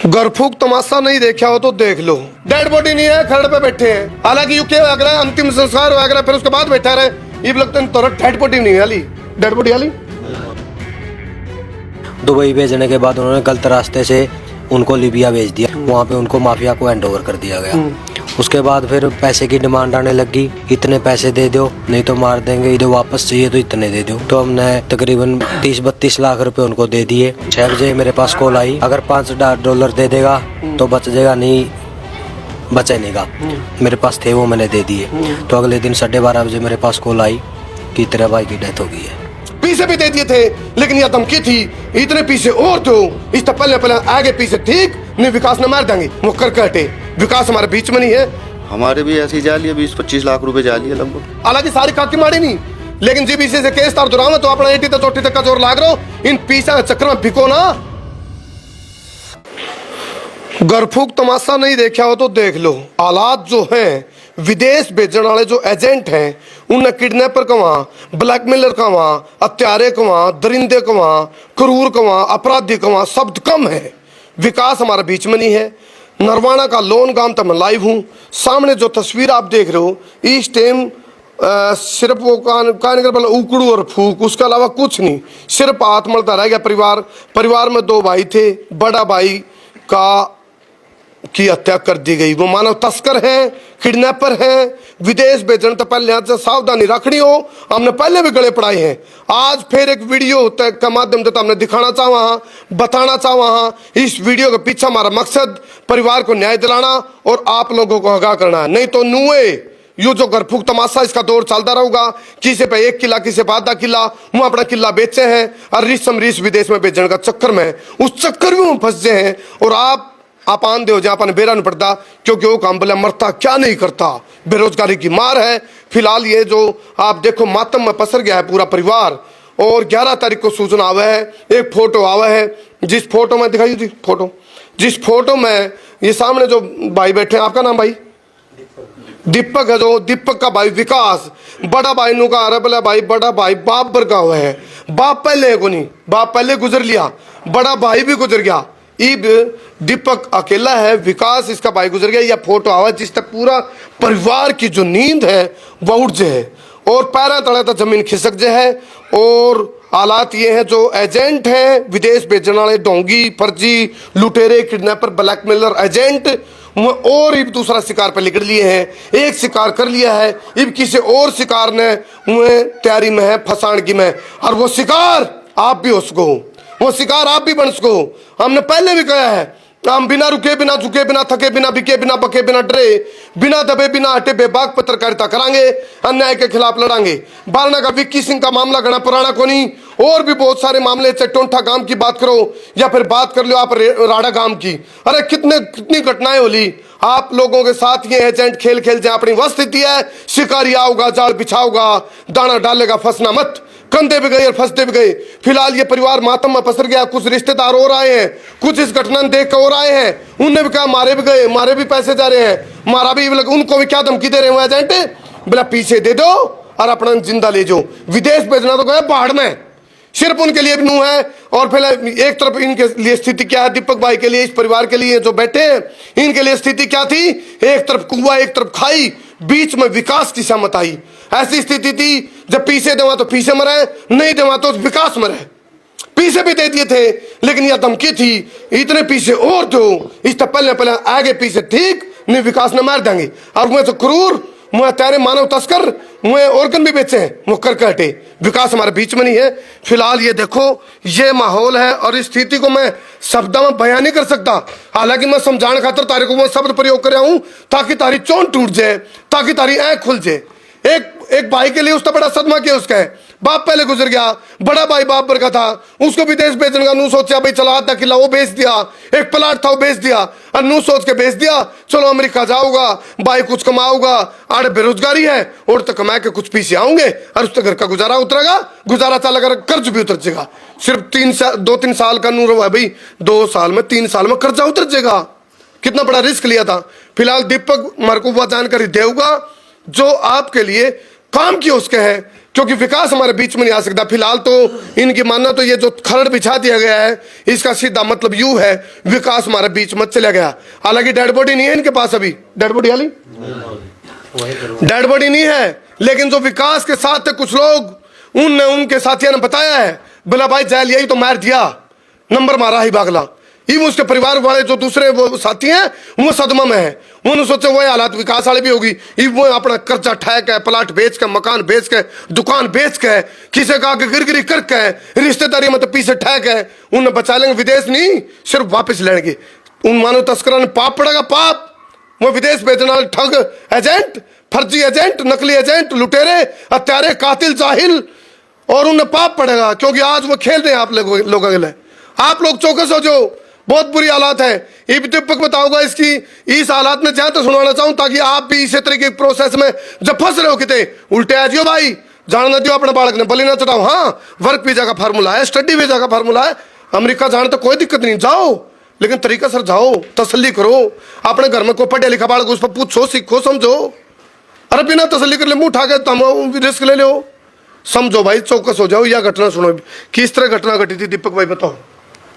गरफूक तमाशा नहीं देखा हो तो देख लो। डेड बॉडी नहीं है, खरड़ पे बैठे हैं। हालांकि यूके वगैरह अंतिम संस्कार वगैरह फिर उसके बाद बैठा रहे। ये लगता है तुरंत डेड बॉडी नहीं है, हाली डेड बॉडी हाली। दुबई भेजने के बाद उन्होंने गलत रास्ते से उनको लीबिया भेज दिया। वहाँ पे उनको माफिया को हैंड ओवर कर दिया गया। उसके बाद फिर पैसे की डिमांड आने लगी, इतने पैसे दे दो नहीं तो मार देंगे, इधर वापस चाहिए तो इतने दे दो। तो हमने तकरीबन 30-32 लाख रुपए उनको दे दिए। 6 बजे मेरे पास कॉल आई, अगर $5 दे देगा तो बच जाएगा, नहीं बचा नहीं गा। मेरे पास थे वो मैंने दे दिए। तो अगले दिन 12:30 बजे मेरे पास कॉल आई कि तेरे भाई की डेथ हो गई है। पीछे भी दे दिए थे, लेकिन यह धमकी थी इतने पीछे और तो इस पहले आगे पीछे ठीक नहीं, विकास ने मार देंगे। वो कर हटे, विकास हमारे बीच में नहीं है। हमारे भी ऐसी जाली है, 20-25 लाख रुपए जाली है लगभग। हालांकि सारी खाकी मारी नहीं, लेकिन जीबीसी से केस तार दुराव तो अपना 80 तक 80 तक का जोर लाग रहा हो। इन पीछा चक्कर में भिको ना। गरफूक तमाशा नहीं देखा हो तो देख लो। हालात जो हैं, विदेश भेजने वाले जो एजेंट हैं, उन्हें किडनैपर कवा, ब्लैकमेलर कवा, हत्यारे कवा, दरिंदे कवा, क्रूर कवा, अपराधी कवा, शब्द कम है। विकास हमारे बीच में नहीं है। नरवाना का लोन गांव तक मैं लाइव हूँ। सामने जो तस्वीर आप देख रहे हो, इस टाइम सिर्फ वो उकड़ू और फूक, उसके अलावा कुछ नहीं, सिर्फ आत्मलता रह गया। परिवार में 2 भाई थे। बड़ा भाई का की हत्या कर दी गई। वो मानव तस्कर है, किडनैपर है। विदेश भेजने तो पहले यहाँ से सावधानी रखनी हो। हमने पहले भी गले पड़ाए हैं। आज फिर एक वीडियो के माध्यम से हमने दिखाना चाहा, बताना चाहा। इस वीडियो के पीछे हमारा मकसद परिवार को न्याय दिलाना और आप लोगों को आगाह करना है। नहीं तो नुए यू जो गरफूक तमाशा इसका दौर चलता रहेगा। किसी पे 1 किला, किसी पे आधा किला, वो अपना किला बेचे हैं और रिस विदेश में भेजने का चक्कर में, उस चक्कर में फंस गए हैं। और आप आन दे हो जहाँ अपन बेरा नहीं पड़ता, क्योंकि वो काम बोले मरता क्या नहीं करता। बेरोजगारी की मार है। फिलहाल ये जो आप देखो मातम में पसर गया है पूरा परिवार। और 11 तारीख को सूचना आवा है, एक फोटो आवा है, जिस फोटो में दिखाई थी फोटो, जिस फोटो में ये सामने जो भाई बैठे हैं, आपका नाम भाई दीपक है। जो दीपक का भाई विकास, बड़ा भाई नु का बोला भाई बड़ा भाई बाप बरका हुआ है। बाप पहले को नहीं, बाप पहले गुजर लिया, बड़ा भाई भी गुजर गया। इब दीपक अकेला है, विकास इसका भाई गुजर गया। यह फोटो आवा जिस तक पूरा परिवार की जो नींद है वह उठ जाए और पैरा तले तक जमीन खिसक जाए। और हालात ये हैं, जो एजेंट हैं विदेश भेजने वाले, डोंगी, फर्जी, लुटेरे, किडनैपर, ब्लैकमेलर एजेंट, वो और इब दूसरा शिकार पर निकल लिए हैं। एक शिकार कर लिया है, इब किसी और शिकार ने तैयारी में है, फंसाण की में। और वो शिकार आप भी हो सको, वो शिकार आप भी बन सको। हमने पहले भी कहा है, हम बिना रुके, बिना झुके, बिना थके, बिना बिके, बिना बके, बिना डरे, बिना दबे, बिना हटे बेबाक पत्रकारिता करांगे, अन्याय के खिलाफ लड़ांगे। बारना का विक्की सिंह का मामला घना पुराना को नहीं, और भी बहुत सारे मामले, चाहे टोंठा गांव की बात करो या फिर बात कर लो आप राड़ा गांव की। अरे कितनी घटनाएं होली आप लोगों के साथ। ये एजेंट खेल जाए अपनी वह स्थिति है। शिकारी आओगा, जाल बिछाओगा, दाना डालेगा, फंसना मत। कंधे भी गए और फंसते भी गए। फिलहाल ये परिवार मातम में पसर गया। कुछ रिश्तेदार और आए हैं, कुछ इस घटना देख कर और आए हैं। उनने भी कहा मारे भी गए, मारे भी पैसे जा रहे हैं, मारा भी। उनको भी क्या धमकी दे रहे हैं एजेंट, बोला पीछे दे दो और अपना जिंदा ले जाओ। विदेश भेजना तो गया पहाड़ में, सिर्फ उनके लिए भी नू है। और फिलहाल एक तरफ इनके लिए स्थिति क्या है, दीपक भाई के लिए, इस परिवार के लिए जो बैठे हैं, इनके लिए स्थिति क्या थी। एक तरफ कुआं, एक तरफ खाई, बीच में विकास की सहमत आई। ऐसी स्थिति थी, जब पीछे देवा तो पीछे मरे, नहीं देवा तो विकास मरे। पीछे भी दे दिए थे, लेकिन यह धमकी थी इतने पीछे और तो इस पहले आगे पीछे ठीक नहीं, विकास ने मार देंगे। और मैं तो क्रूर, मुझे तेरे मानव तस्कर, मुझे ऑर्गन भी बेचे हैं, वो कर हटे। विकास हमारे बीच में नहीं है। फिलहाल ये देखो, ये माहौल है और इस स्थिति को मैं शब्दों में बयान नहीं कर सकता। हालांकि मैं समझाने खातर तारे को मैं शब्द प्रयोग कर रहा हूं, ताकि तारी चोट टूट जाए, ताकि तारी आंख खुल जाए। एक भाई के लिए उसका बड़ा सदमा क्या उसका है, बाप पहले गुजर गया, बड़ा भाई बाप पर का था, उसको विदेश भेजने का नू सोचा भाई चला आधा किला वो बेच दिया, एक प्लाट था वो बेच दिया और नू सोच के बेच दिया, चलो अमेरिका जाऊंगा, भाई कुछ कमाऊंगा, आड़ बेरोजगारी है और तो कमा के कुछ पीछे आऊंगे और उसके घर का गुजारा उतरेगा, गुजारा चलेगा, कर्ज भी उतर जाएगा। सिर्फ 2-3 साल का नू रहा भाई, 2 साल में 3 साल में कर्जा उतर जाएगा। कितना बड़ा रिस्क लिया था। फिलहाल दीपक मरकूबा जानकारी देगा जो आपके लिए काम की उसके है क्योंकि विकास हमारे बीच में नहीं आ सकता। फिलहाल तो इनकी मानना तो ये जो खरड़ बिछा दिया गया है, इसका सीधा मतलब यूं है विकास हमारे बीच में चला गया। हालांकि डेड बॉडी नहीं है इनके पास, अभी डेड बॉडी वाली डेड बॉडी नहीं है, लेकिन जो विकास के साथ थे कुछ लोग, उनने उनके साथियों ने बताया है बोला भाई जेल यही तो मार दिया, नंबर मारा ही बागला। ये उसके परिवार वाले जो दूसरे वो साथी हैं वो सदमा में है। उन्होंने सोचा वही हालात विकास वाले भी होगी। ये वो अपना कर्जा ठह के, प्लाट बेच के, मकान बेच के, दुकान बेच के, किसी का आगे गिरगिरी करके, रिश्तेदारी में तो पीछे ठह के उन्हें बचा लेंगे। विदेश नहीं, सिर्फ वापस लेंगे। उन मानव तस्करों ने पाप पड़ेगा, पाप। वो विदेश भेजने वाले ठग एजेंट, फर्जी एजेंट, नकली एजेंट, लुटेरे, हत्यारे, कातिल, जाहिल, और उन्हें पाप पड़ेगा। क्योंकि आज वो खेल रहे हैं आप लोगों के लिए। आप लोग चौकस हो, जो बहुत बुरी हालात है। ये भी दीपक बताऊंगा इसकी, इस हालात में चाहे तो सुनाना चाहूं, ताकि आप भी इसी तरह के प्रोसेस में जब फंस रहे हो किते उल्टे आ जियो भाई, जानना दियो अपने बालक ने, बलि ना चढ़ाओ। हाँ, वर्क वीजा का फार्मूला है, स्टडी वीजा का फार्मूला है। अमेरिका जाने तो कोई दिक्कत नहीं, जाओ, लेकिन तरीका सर जाओ, तसल्ली करो। अपने घर में कोई पढ़ा लिखा बालक उस पर पूछो, सीखो, समझो। अरे बिना तसल्ली कर ले मुंह उठा के तुम रिस्क ले लो, समझो भाई, चौकस हो जाओ। यह घटना सुनो, किस तरह घटना घटी थी दीपक भाई बताओ।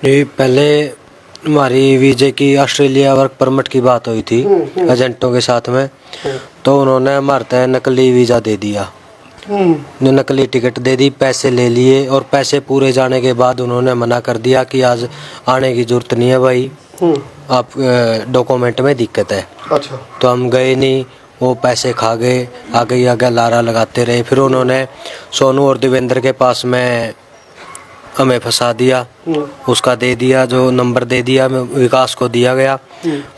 ये पहले हमारी वीजे की ऑस्ट्रेलिया वर्क परमिट की बात हुई थी एजेंटों के साथ में, तो उन्होंने हमारे तय नकली वीज़ा दे दिया, नकली टिकट दे दी, पैसे ले लिए, और पैसे पूरे जाने के बाद उन्होंने मना कर दिया कि आज आने की जरूरत नहीं है भाई, आप डॉक्यूमेंट में दिक्कत है। अच्छा। तो हम गए नहीं, वो पैसे खा गए, आगे आगे लारा लगाते रहे। फिर उन्होंने सोनू और देवेंद्र के पास में हमें फंसा दिया, उसका दे दिया, जो नंबर दे दिया विकास को दिया गया।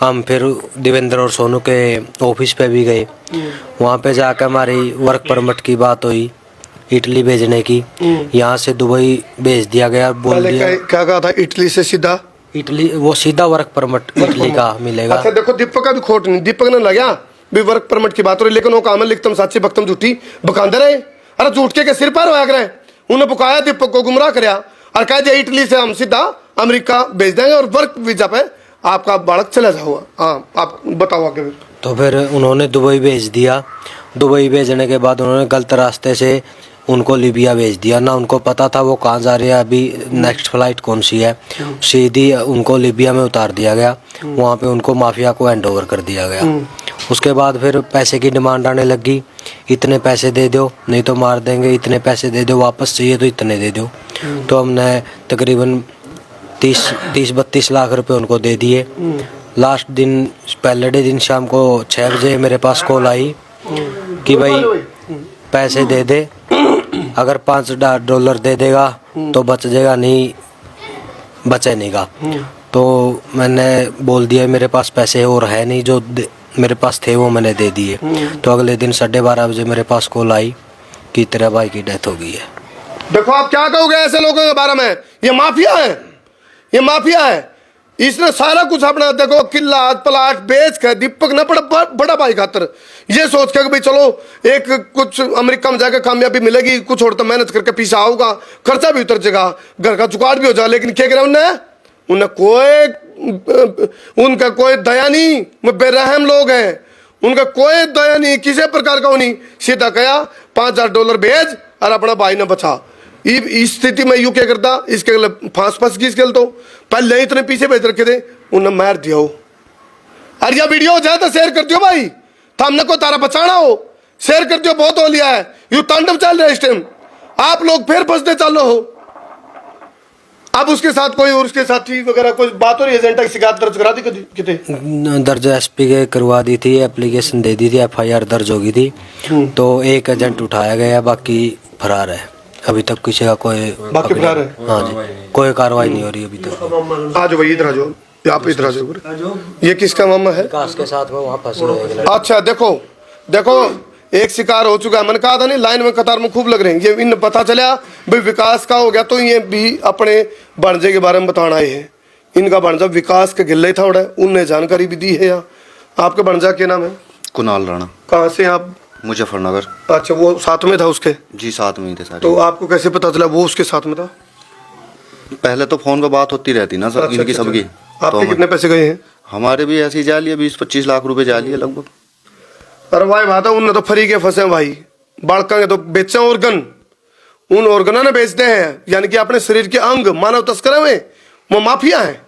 हम फिर देवेंद्र और सोनू के ऑफिस पे भी गए, वहाँ पे जाकर हमारी वर्क परमिट की बात हुई, इटली भेजने की। यहाँ से दुबई भेज दिया गया, बोल दिया क्या कहा था, इटली से सीधा इटली, वो सीधा वर्क परमिट इटली का मिलेगा। अच्छा देखो, दीपक का भी खोट नहीं, दीपक ने लगा भी वर्क परमिट की बात हो रही, लेकिन वो काम है लिखतम साची बख्तम झूठी बकांदे रहे। अरे झूठ के सिर पर होया करे, उन्हें बुकाया, दीपक को गुमराह कराया और कह दिया इटली से हम सीधा अमेरिका भेज देंगे और वर्क वीजा पे आपका बालक चला जाओगा। हाँ, आप बताओ आगे। तो फिर उन्होंने दुबई भेज दिया। दुबई भेजने के बाद उन्होंने गलत रास्ते से उनको लीबिया भेज दिया, ना उनको पता था वो कहाँ जा रहे हैं, अभी नेक्स्ट फ्लाइट कौन सी है। सीधी उनको लीबिया में उतार दिया गया, वहाँ पे उनको माफिया को हैंड ओवर कर दिया गया। उसके बाद फिर पैसे की डिमांड आने लगी, इतने पैसे दे दो नहीं तो मार देंगे, इतने पैसे दे दो, वापस चाहिए तो इतने दे दो। तो हमने तकरीबन 30-32 लाख रुपए उनको दे दिए। लास्ट दिन, पहले दिन शाम को 6 बजे मेरे पास कॉल आई कि भाई पैसे दे दे, अगर $5 दे देगा तो बच जाएगा, नहीं बचे नहीं का। तो मैंने बोल दिया मेरे पास पैसे और है नहीं, जो मेरे पास थे वो मैंने दे दिए। तो अगले दिन 12:30 बजे मेरे पास कॉल आई कि तेरा भाई की डेथ हो गई है। देखो आप क्या कहोगे ऐसे लोगों के बारे में, ये माफिया है, ये माफिया है। इसने सारा कुछ अपना देखो किला प्लाट बेच के दीपक ने बड़ा भाई खातर ये सोच के कि भाई चलो एक कुछ अमेरिका में जाकर कामयाबी मिलेगी, कुछ और तो मेहनत करके पीछा आऊगा, खर्चा भी उतर जाएगा, घर का जुगाड़ भी हो जाए। लेकिन क्या करा उन्हें उनका कोई दया नहीं, वो बेरहम लोग हैं, उनका कोई दया नहीं, किसी प्रकार का नहीं। सीधा कहा $5000 भेज और अपना भाई ने बचा। इस स्थिति में यू क्या करता, इसके लिए फांस गई, इसके तो पहले इतने पीछे भेज रखे थे, उन्हें मार दिया हो। अरे यह वीडियो हो जाए तो शेयर कर दियो भाई, हमने को तारा बचाना हो, शेयर कर दियो, बहुत हो लिया है। यू तांडव चल रहा है इस टाइम, आप लोग फिर फंसते चलो हो। अब उसके साथ कोई और उसके साथी वगैरह कोई बात हो रही है, एजेंट की शिकायत दर्ज करा दी कितने दर्ज एसपी के करवा दी थी, एप्लीकेशन दे दी थी, FIR दर्ज होगी थी। तो एक एजेंट उठाया गया, बाकी फरार है अभी तक, किसी का कोई बाकी फरार है। हाँ जी, कोई कार्रवाई नहीं हो रही अभी तक। आ जाओ भाई, इधर आ जाओ, आप इधर आ जाओ। ये किसका मामला है? विकास के साथ में वहाँ फंसे हुए। अच्छा देखो एक शिकार हो चुका है, मैंने कहा था नहीं, लाइन में कतार में खूब लग रहे हैं। ये इन पता चला भाई विकास का हो गया, तो ये भी अपने भांजे के बारे में बताना आए हैं। इनका भांजा विकास के गिल्ले था उड़ा, उनने जानकारी भी दी है। यहाँ आपके भांजा क्या नाम है? कुणाल राणा। कहाँ से आप? मुजफ्फरनगर। अच्छा, वो साथ में था उसके? जी साथ में ही थे सारे। तो आपको कैसे पता चला वो उसके साथ में था? पहले तो फोन पे बात होती रहती ना सर, इनकी सबकी। आपके कितने पैसे गए हैं? हमारे भी ऐसी जाली है, 20-25 लाख रुपए जाली है लगभग। अरे भाई बात है, उनने तो फ्री के फंसे भाई, बालका के तो बेचा और गन उन ऑर्गनों ने बेचते हैं, यानी कि अपने शरीर के अंग मानव तस्करों में, वो माफिया हैं।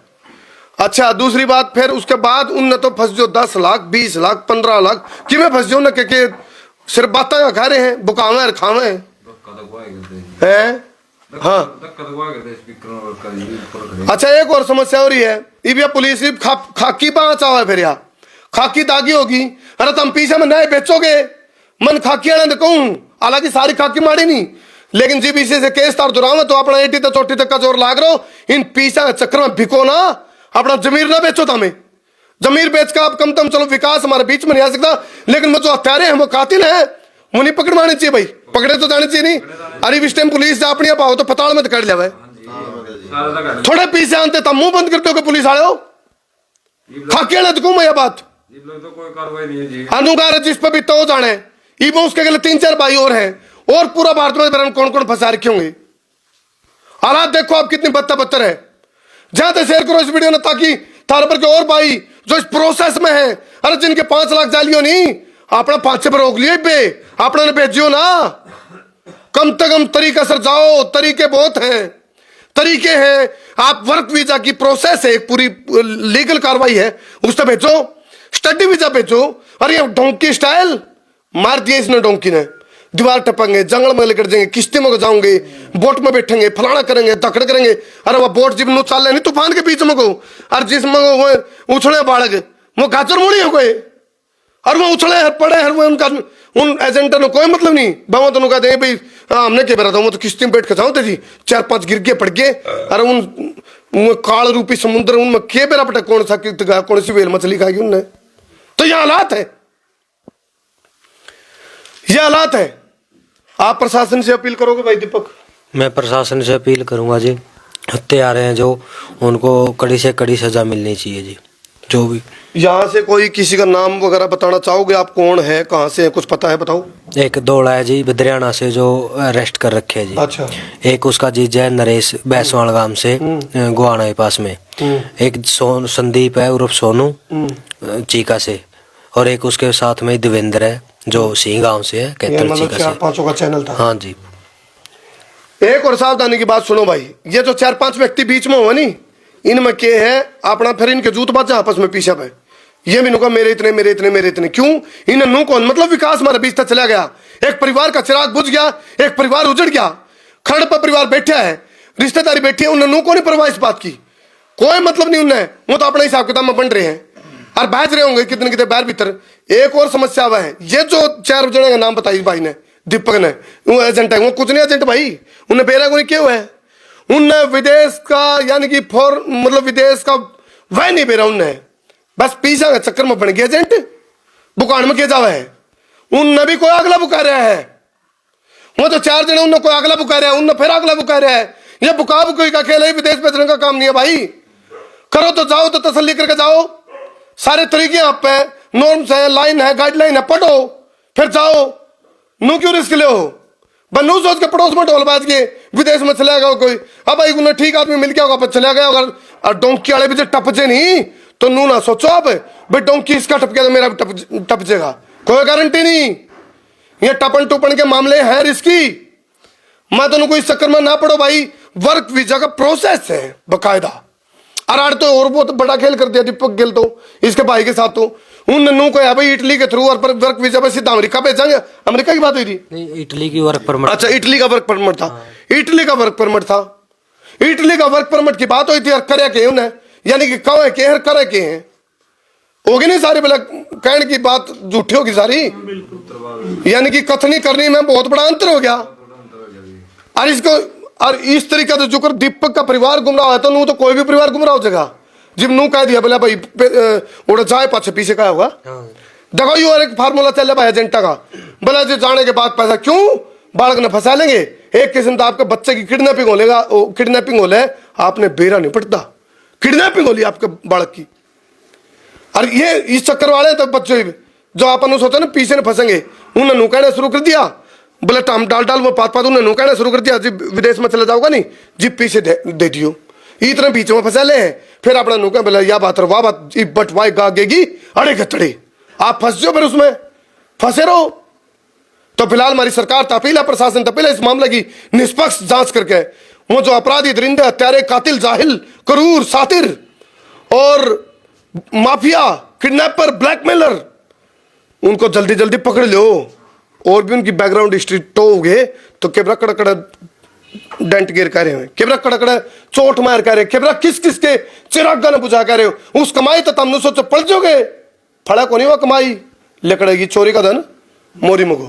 अच्छा, दूसरी बात, फिर उसके बाद उन तो फंस जो 10 लाख 20 लाख 15 लाख कि मैं फंस जाऊँ ना के सिर्फ बातें खा रहे हैं, बुकावे और खावे हैं। हाँ, अच्छा, एक और समस्या हो रही है, ये पुलिस खाकी पाँच आवा है, फिर यहाँ खाकी दागी होगी। अरे तुम पीछे में नए बेचोगे, मन खाकी आने कहूँ, हालांकि सारी खाकी मारी नहीं, लेकिन जी पीछे से केस तार दुराव तो अपना 80 तक 40 तक का जोर लाग रहा हो। इन पीछा के चक्कर में भिको ना, अपना जमीर ना बेचो। तमें जमीर बेच का आप कम तम चलो, विकास हमारे बीच में नहीं आ सकता, लेकिन वो जो हत्यारे हैं वो कातिल है, वो नहीं पकड़ मारनी चाहिए भाई, पकड़े तो जाने चाहिए नहीं। अरे इस टाइम पुलिस जा अपनी पाओ तो पताल में कर लिया, थोड़े पीछे आते तब मुंह बंद करते हो कि पुलिस आए हो, खाके ना तो यह बात अनुगार जिस पर भी तो जाने। इबो उसके गले 3-4 भाई और हैं, और पूरा भारत में कौन कौन फंसा रखे होंगे। हालात देखो आप कितनी बदतर है। जहां तक शेयर करो इस वीडियो ने, ताकि थारे पर के और भाई जो इस प्रोसेस में है, अरे जिनके 5 लाख जालियो नहीं, अपना 5 पर रोक लिए बे, अपने ने भेजियो ना, कम से कम तरीका सर जाओ। तरीके बहुत हैं, तरीके हैं। आप वर्क वीजा की प्रोसेस है, एक पूरी लीगल कार्रवाई है, उससे भेजो। स्टडी वीजा भेजो। अरे ये डोंकी स्टाइल मार दिया इसने, डोंकी ने दीवार टपेंगे, जंगल में लेकर जाएंगे, किश्ती में जाओगे, बोट में बैठेंगे, फलाना करेंगे, दखड़ करेंगे। अरे वो बोट जिब नु चल नहीं तूफान के बीच में को, और जिसमें वो उछले बाढ़ वो गाजर मुड़ी हो गए, और वो उछले पड़े हर वो उनका उन एजेंटों ने कोई मतलब नहीं। बाबा दोनों कहते हैं भाई हमने क्या बता, वो तो किश्ती में बैठ के जाओ जी, 4-5 गिर गए पड़ गए। अरे उन काल रूपी समुद्र उनमें के बेरा पटा, कौन सी वेल मछली खाई उनने। तो ये हालात है, ये हालात है। आप प्रशासन से अपील करोगे भाई दीपक? मैं प्रशासन से अपील करूंगा जी, हत्यारे हैं जो, उनको कड़ी से कड़ी सजा मिलनी चाहिए जी। जो भी यहाँ से कोई किसी का नाम वगैरह बताना चाहोगे आप? कौन है, कहाँ से है, कुछ पता है? बताओ। एक दौड़ा है जी बद्रियाना से जो अरेस्ट कर रखे है जी। अच्छा। एक उसका जीजा है नरेश बैसवाल गांव से, गुआना के पास में। एक संदीप है उर्फ सोनू चीका से, और एक उसके साथ में देवेंद्र है जो सिंह गांव से है, कैथल चीका से। 4-5 का चैनल था। हाँ जी। एक और सावधानी की बात सुनो भाई, ये जो 4-5 व्यक्ति बीच में हुआ नहीं, इनमें के है अपना, फिर इनके जूत बाजा आपस में पीछे पे, ये भी नुका मेरे इतने मेरे इतने मेरे इतने, क्यों? इन नु कौन मतलब विकास हमारे बीच तक चला गया, एक परिवार का चिराग बुझ गया, एक परिवार उजड़ गया, खड़ पर परिवार बैठा है, रिश्तेदारी बैठी है, उन्हें नु को नहीं परवाह इस बात की, कोई मतलब नहीं उन्हें, वो तो अपने हिसाब किताब में बन रहे हैं और बहज रहे होंगे कितने कितने बाहर भीतर। एक और समस्या वह है, ये जो 4 जने का नाम बताई भाई ने, दीपक ने, वो एजेंट है, वो कुछ नहीं एजेंट भाई, उन्हें बेरा को क्यों है, उनने विदेश का यानी कि मतलब विदेश का वह नहीं बेरा, उनने बस पीछा के चक्कर में बन गया एजेंट, बुकान में क्या जावा है, उनने भी कोई अगला बुका रहा है, वो तो 4 जने उनने कोई अगला बुका रहा है, उनने फिर अगला बुका रहा है। ये बुका बुकी का खेल है, विदेश भेजने का काम नहीं है भाई। करो तो जाओ, तो तसल्ली करके जाओ, सारे तरीके आप पे, नॉर्म्स है, लाइन है, गाइडलाइन है, पढ़ो फिर जाओ। नू क्यों रिस्क ले हो, बनू सोच के पड़ोस में ढोल बाज के विदेश में चला गया कोई, अब भाई उन्हें ठीक आदमी मिल गया होगा, चला गया होगा, और डोंकी वाले भी जो टपजे नहीं तो नू ना सोचो आप भाई डोंकी इसका टप गया तो मेरा भी टपजेगा, कोई गारंटी नहीं। ये टपन टुपन के मामले हैं रिस्की, मैं तो कोई चक्कर में ना पड़ो भाई। वर्क वीजा का प्रोसेस है बकायदा, अराड़ तो और बहुत बड़ा खेल कर दिया दीपक गिल तो इसके भाई के साथ, तो उन नू को है भाई इटली के थ्रू और वर्क वीजा पे सीधा अमेरिका भेजेंगे। अमेरिका की बात हुई थी? नहीं, इटली की वर्क परमिट। अच्छा, इटली का वर्क परमिट था। इटली का वर्क परमिट था, इटली का वर्क परमिट की बात हुई थी, और करे के उन्हें यानी कि कहे के हर करे के हैं, होगी नहीं सारी बोला कहने की बात झूठी होगी सारी, यानी कि कथनी करनी में बहुत बड़ा अंतर हो गया। और इसको और इस तरीके से जो कर दीपक का परिवार गुमराह है, तो नू तो कोई भी परिवार गुमराह हो जाएगा। जिब नू कह दिया बोला भाई उड़ा जाए पाछे पीछे का होगा। देखो यू और एक फार्मूला चल रहा है एजेंटा का, बोला जी जाने के बाद पैसा क्यों बालक ने फंसा लेंगे, एक किस्म का आपके बच्चे की किडनैपिंग हो लेगा, किडनैपिंग हो ले, आपने बेरा नहीं पड़ता, किडनैपिंग हो ली आपके बालक की। और ये इस चक्कर वाले तो बच्चे जो अपन सोचा ना पीछे न फंसेंगे, उन्होंने नू कहना शुरू कर दिया, बोले टाम डाल वो पात उन्हें नू कहना शुरू कर दिया, जी विदेश में चला जाओगा नहीं जी पीछे दे दियो, इतने बीच में फंसा ले हैं। फिर अपना नू कह बोला या बात वाह बात बट वाई गागेगी अड़े गतड़े, आप फंस जाओ, फिर उसमें फंसे रहो। तो फिलहाल हमारी सरकार अपील है, प्रशासन अपील है, इस मामले की निष्पक्ष जांच करके वो जो अपराधी, दरिंदे, हत्यारे, कातिल, जाहिल, क्रूर, सातिर और माफिया, किडनैपर, ब्लैकमेलर, उनको जल्दी जल्दी पकड़ लो। और भी उनकी बैकग्राउंड हिस्ट्री टोगे तो केबरा कड़कड़ डेंट गिर कर रहे हैं, केबरा कड़कड़ चोट मार कर रहे, केबरा किस किस के चिराग न बुझा कर रहे हो। उस कमाई तो तुमने सोचो पड़ जाओगे, फड़ा को नहीं वह कमाई, लकड़ेगी चोरी का धन मोरी मगो,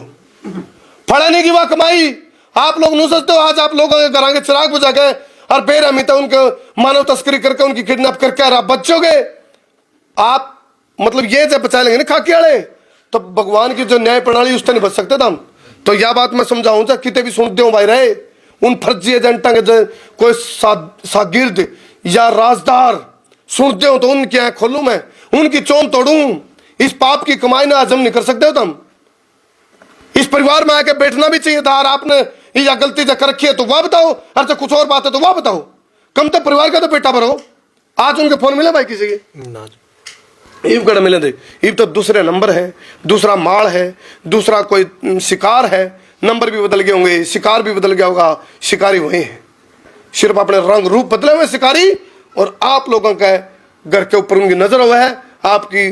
फड़ा नहीं की वह कमाई। आप लोग नहीं सोचते हो आज आप लोग घर के चिराग बुझा के और बेरहमी तो उनके मानव तस्करी करके उनकी किडनैप करके आप बचोगे। आप मतलब ये जब बचा लेंगे ना खाकी वाले, तो भगवान की जो न्याय प्रणाली उससे नहीं बच सकते तुम। तो यह बात मैं समझाऊं जा, कितने भी सुनते हो भाई रहे उन फर्जी एजेंटा के कोई शागिर्द या राजदार सुनते हो तो उनकी आंख खोलूं मैं, उनकी चोम तोड़ूं। इस पाप की कमाई ना हजम नहीं कर सकते हो तुम। इस परिवार में आके बैठना भी चाहिए था, और आपने या गलती जो कर रखी है तो वह बताओ, और जो कुछ और बात है तो वह बताओ। कम तो परिवार का तो बेटा भरो। आज उनके फोन मिले भाई किसी के ना ईब गढ़ मिले थे, ईब तो दूसरे नंबर है, दूसरा माल है, दूसरा कोई शिकार है, नंबर भी बदल गए होंगे, शिकार भी बदल गया होगा, शिकारी वही है, सिर्फ अपने रंग रूप बदले हुए शिकारी। और आप लोगों का घर के ऊपर उनकी नजर हुआ है आपकी,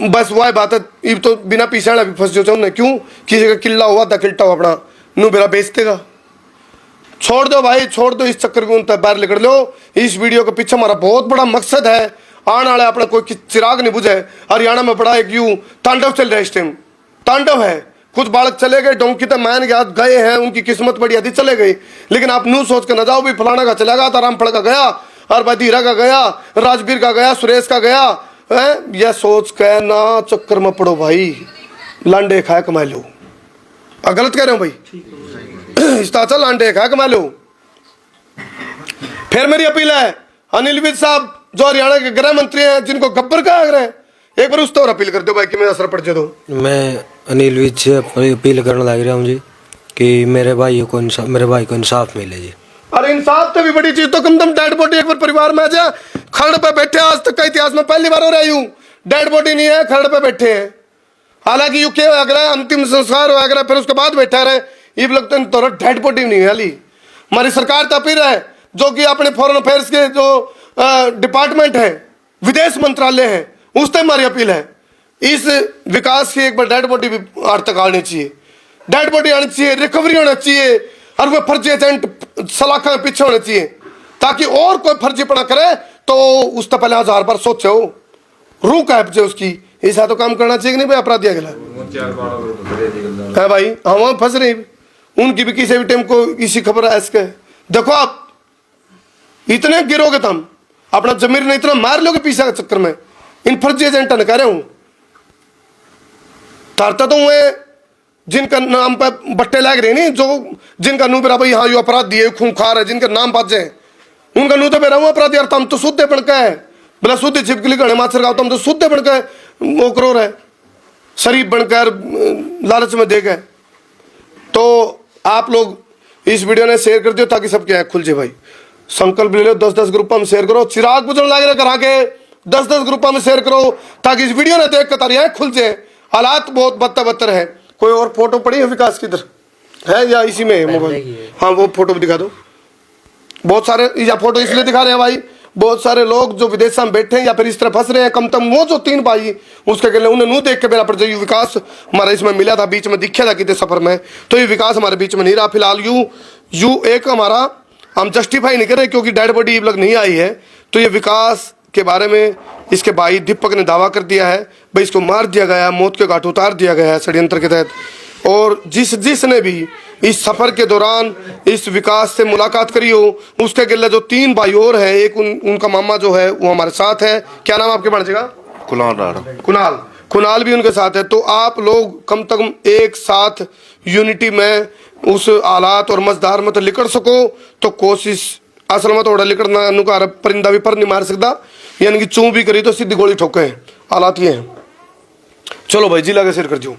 बस वह बात है। ईब तो बिना पीछे भी फंस जो ने, क्यों किसी का किला हुआ था किल्टा अपना नू बेरा बेच देगा। छोड़ दो भाई, छोड़ दो इस चक्कर में, उन बाहर निकल लो। इस वीडियो के पीछे हमारा बहुत बड़ा मकसद है, आने वाले अपना कोई चिराग नहीं बुझे। हरियाणा में बड़ा एक यूं तांडव चल रहा है, इस टाइम तांडव है। कुछ बालक चले गए डोंकी तक मान गया गए हैं, उनकी किस्मत बड़ी आदि चले गई, लेकिन आप नू सोच के न जाओ भी फलाना का चला गया था, रामफल का गया, और बधीरा का गया, राजवीर का गया, सुरेश का गया है। यह सोच के ना चक्कर में पड़ो भाई, लांडे खाए कमा लो। गलत कह रहे हो भाई, इस तरह लांडे खाए कमा लो। फिर मेरी अपील है अनिल विज साहब जो हरियाणा के गृह मंत्री हैं, जिनको गब्बर कहा रहे हैं, एक बार उस तो अपील कर दो भाई कि मैं असर पड़ जाए। मैं अनिल विज से अपील करने लग रहा हूँ जी कि मेरे भाई को इंसाफ मिले जी। अरे इंसाफ तो भी बड़ी चीज, तो कम डेड बॉडी एक बार परिवार में आ जाए। खड़ पे बैठे, आज तक का इतिहास में पहली बार हो रहा है यूं, डेड बॉडी नहीं है, खड़ पे बैठे हैं। हालांकि यू क्या हो गया, अंतिम संस्कार हो गया, फिर उसके बाद बैठा रहे, ये लगता है तो डेड बॉडी नहीं है। हाली हमारी सरकार तो अपील है, जो कि अपने फॉरेन अफेयर्स के जो डिपार्टमेंट है, विदेश मंत्रालय है, उससे हमारी अपील है इस विकास की एक बार डेड बॉडी भी आज तक आनी चाहिए, डेड बॉडी आनी चाहिए, रिकवरी होना चाहिए, और वह फर्जी एजेंट सलाखा के पीछे होने चाहिए, ताकि और कोई फर्जीपना करे तो उस तो पहले 1000 बार सोचे हो, रूह कांप जाए उसकी। ऐसा तो काम करना चाहिए कि नहीं भाई, अपराधी अगला है भाई, हम फंस रहे उनकी भी किसी भी टाइम को इसी खबर है इसके। देखो आप इतने गिरोगे तुम, अपना जमीर ने इतना मार लोगे पीछे के चक्कर में, इन फर्जी एजेंटा ने कह रहे हूं तारता तो हुए जिनका नाम पर बट्टे लग रहे नहीं, जो जिनका नू बेरा भाई हाँ यो अपराधी है, खूंखार है, जिनका नाम बाजे उनका नू तो बेरा हुआ अपराधी। यार तुम तो शुद्ध बन के बोला शुद्ध छिपकली गणे माछर गाओ, तुम तो शुद्ध बन के वो करो रहे शरीफ बनकर लालच में दे गए। तो आप लोग इस वीडियो ने शेयर कर दियो ताकि सबकी आंख खुल जाए भाई। संकल्प ले लो, 10-10 ग्रुपों में शेयर करो, चिराग बुझने लगे करा के 10-10 ग्रुपों में शेयर करो, ताकि इस वीडियो ने देख कर तारी आंख खुल जाए। हालात बहुत बदतर है। कोई और फोटो पड़ी है विकास की इधर है या इसी में है मोबाइल? हाँ वो फोटो भी दिखा दो। बहुत सारे या फोटो इसलिए दिखा रहे हैं भाई, बहुत सारे लोग जो विदेश में बैठे हैं या फिर इस तरह फंस रहे हैं, कम तम वो जो 3 भाई उसके गले उन्हें नू देख के मेरा पर जो विकास हमारा इसमें मिला था, बीच में दिखा था कितने सफर में, तो ये विकास हमारे बीच में नहीं रहा। फिलहाल यू एक हमारा हम जस्टिफाई नहीं कर रहे क्योंकि डेड बॉडी लग नहीं आई है, तो ये विकास के बारे में इसके भाई दीपक ने दावा कर दिया है भाई इसको मार दिया गया, मौत के घाट उतार दिया गया है षड्यंत्र के तहत। और जिसने भी इस सफर के दौरान इस विकास से मुलाकात करी हो, उसके गिले जो 3 भाई और हैं, एक उनका मामा जो है वो हमारे साथ है। क्या नाम आपके बढ़ जाएगा? कुणाल भी उनके साथ है। तो आप लोग कम से कम एक साथ यूनिटी में उस आलात और मजदार में तो लिकड़ सको, तो कोशिश असल में थोड़ा लिकड़ना नुकार परिंदा भी पर नहीं मार सकता, यानी कि चूं भी करी तो सीधी गोली ठोके। हालात ये हैं। चलो भाई जिला के शेयर कर दो।